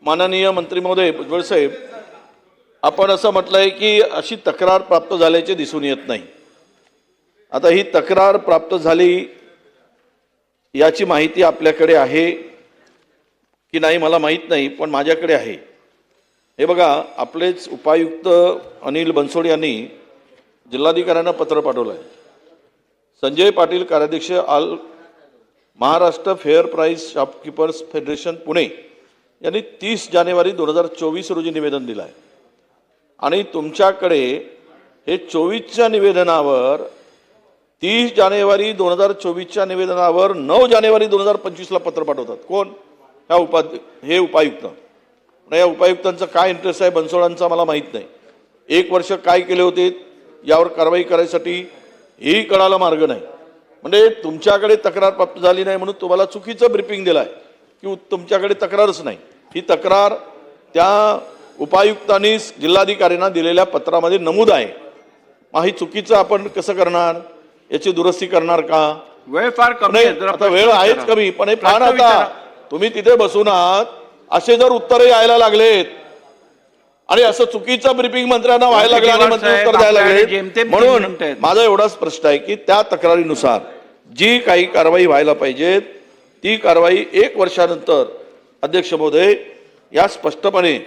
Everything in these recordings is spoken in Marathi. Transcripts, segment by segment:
माननीय मंत्री महोदय भुजबळ साहेब, आपण असं म्हटलंय की अशी तक्रार प्राप्त झाल्याचे दिसून येत नाही। आता ही तक्रार प्राप्त झाली याची माहिती आपल्याकडे आहे की नाही मला माहित नाही, पण माझ्याकडे आहे। हे बघा, आपलेच उपायुक्त अनिल बनसोड यांनी जिल्हाधिकाऱ्यांना पत्र पाठवलं आहे। संजय पाटील, कार्याध्यक्ष all Maharashtra fair price shopkeepers federation Pune यांनी 30 जानेवारी 2024 रोजी निवेदन दिलं आहे आणि तुमच्याकडे हे 24च्या निवेदनावर 30 जानेवारी 2024च्या निवेदनावर 9 जानेवारी 2025ला पत्र पाठवतात। कोण? हे उपायुक्त। या उपायुक्तांचा काय इंटरेस्ट आहे बनसोडांचा मला माहित नाही। 1 वर्ष काय केले होते यावर कारवाई करायसाठी हेही कळायला मार्ग नाही। म्हणजे तुमच्याकडे तक्रार प्राप्त झाली नाही म्हणून तुम्हाला चुकीचं ब्रीफिंग दिलं आहे की तुमच्याकडे तक्रारच नाही। ही तक्रार त्या उपायुक्तांनी जिल्हाधिकाऱ्यांना दिलेल्या पत्रामध्ये नमूद आहे। मग ही चुकीचं आपण कसं करणार? याची दुरुस्ती करणार का? वेळ फार कमी आहे। आता वेळ आहेच कमी, पण हे फार आता तुम्ही तिथे बसून आहात असे जर उत्तरे यायला लागलेत आणि असं चुकीचं ब्रीफिंग मंत्र्यांना व्हायला लागलं आणि मंत्री उत्तर द्यायला लागले, म्हणून माझा एवढाच प्रश्न आहे की त्या तक्रारीनुसार जी काही कारवाई व्हायला पाहिजे ती कारवाई 1 वर्षानंतर अध्यक्ष महोदय या स्पष्टपणे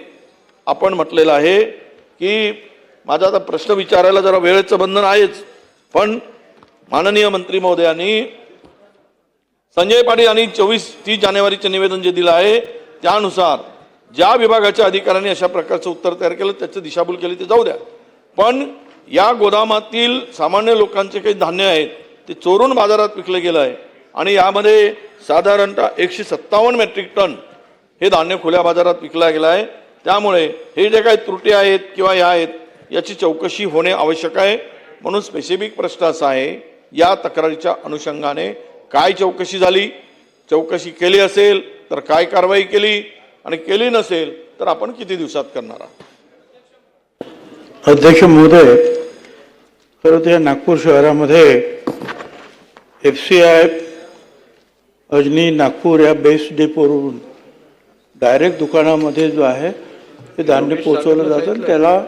आपण म्हटलेलं आहे की माझा आता प्रश्न विचारायला जरा वेळेचं बंधन आहेच, पण माननीय मंत्री महोदयांनी संजय पाटील यांनी 30 जानेवारीचे निवेदन जे दिलं आहे त्यानुसार ज्या विभागाच्या अधिकाऱ्यांनी अशा प्रकारचं उत्तर तयार केलं त्याचं दिशाभूल केली ते जाऊ द्या, पण या गोदामातील सामान्य लोकांचे काही धान्य आहेत ते चोरून बाजारात विकलं गेलं आहे आणि यामध्ये साधारणतः 157 मेट्रिक टन हे धान्य खुल्या बाजारात विकला गेला आहे। त्यामुळे हे जे काही त्रुटी आहेत किंवा या आहेत याची चौकशी होणे आवश्यक आहे। म्हणून स्पेसिफिक प्रश्न असा आहे, या तक्रारीच्या अनुषंगाने काय चौकशी झाली, चौकशी केली असेल तर काय कारवाई केली आणि केली नसेल तर आपण किती दिवसात करणार आहात? अध्यक्ष महोदय, खरं तर नागपूर शहरामध्ये FCI अजनी नागपूर या बेस डेपोवरून डायरेक्ट दुकानामध्ये जो आहे ते धान्य पोहोचवलं जातं, त्याला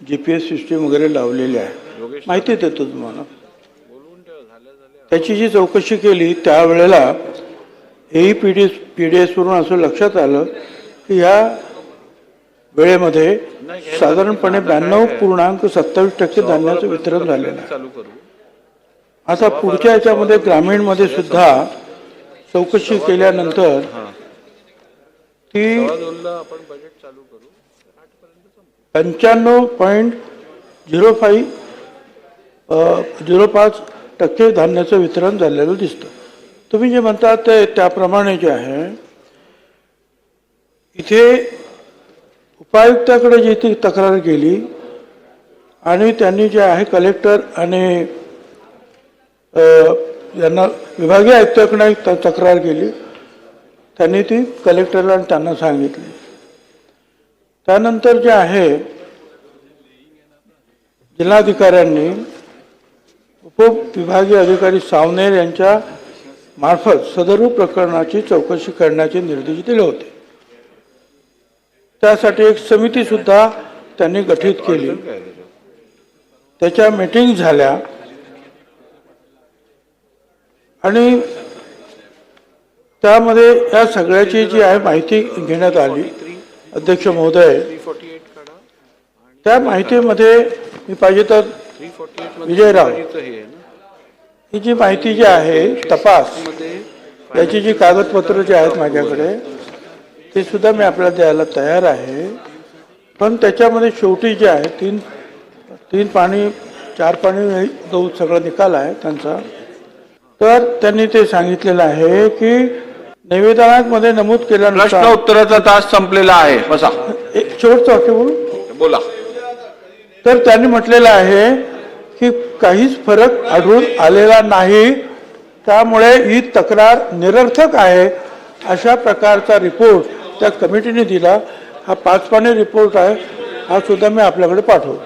GPS सिस्टीम वगैरे लावलेली आहे, माहिती देतो तुम्हाला। त्याची जी चौकशी केली त्यावेळेला PDS वरून असं लक्षात आलं की ह्या वेळेमध्ये साधारणपणे 92.27% धान्याचं वितरण झालेलं आहे। आता पुढच्या याच्यामध्ये ग्रामीणमध्ये सुद्धा चौकशी केल्यानंतर ती 95.05% धान्याचं वितरण झालेलं दिसतं। तुम्ही जे म्हणतात ते त्याप्रमाणे जे आहे इथे उपायुक्ताकडे जी ती तक्रार गेली आणि त्यांनी जे आहे कलेक्टर आणि यांना विभागीय आयुक्ताकडे तक्रार केली, त्यांनी ती कलेक्टरला आणि त्यांना सांगितली। त्यानंतर जे आहे जिल्हाधिकाऱ्यांनी उपविभागीय अधिकारी सावनेर यांच्या मार्फत सदर प्रकरणाची चौकशी करण्याचे निर्देश दिले होते। त्यासाठी एक समिती सुद्धा त्यांनी गठीत केली, त्याच्या मीटिंग झाल्या आणि त्यामध्ये या सगळ्याची जी आहे माहिती घेण्यात आली। अध्यक्ष महोदय, त्या माहितीमध्ये मी पाहिजे तर विजयराव ही जी माहिती जी आहे तपास याची जी कागदपत्र जे आहेत माझ्याकडे ते सुद्धा मी आपल्याला द्यायला तयार आहे, पण त्याच्यामध्ये शेवटी जे आहे 3 पाणी 4 पाणी जो सगळा निकाल आहे त्यांचा, तर त्यांनी ते सांगितलेलं आहे की निवेदनामध्ये नमूद केल्यानुसार प्रश्न उत्तराचा तास संपलेला आहे। बसा, एक शेवटचं वाक्य बोला। तर त्यांनी म्हटलेलं आहे की काहीच फरक आढळून आलेला नाही, त्यामुळे ही तक्रार निरर्थक आहे अशा प्रकारचा रिपोर्ट त्या कमिटीने दिला। हा 5 पानी रिपोर्ट आहे, हा सुद्धा मी आपल्याकडे पाठवतो।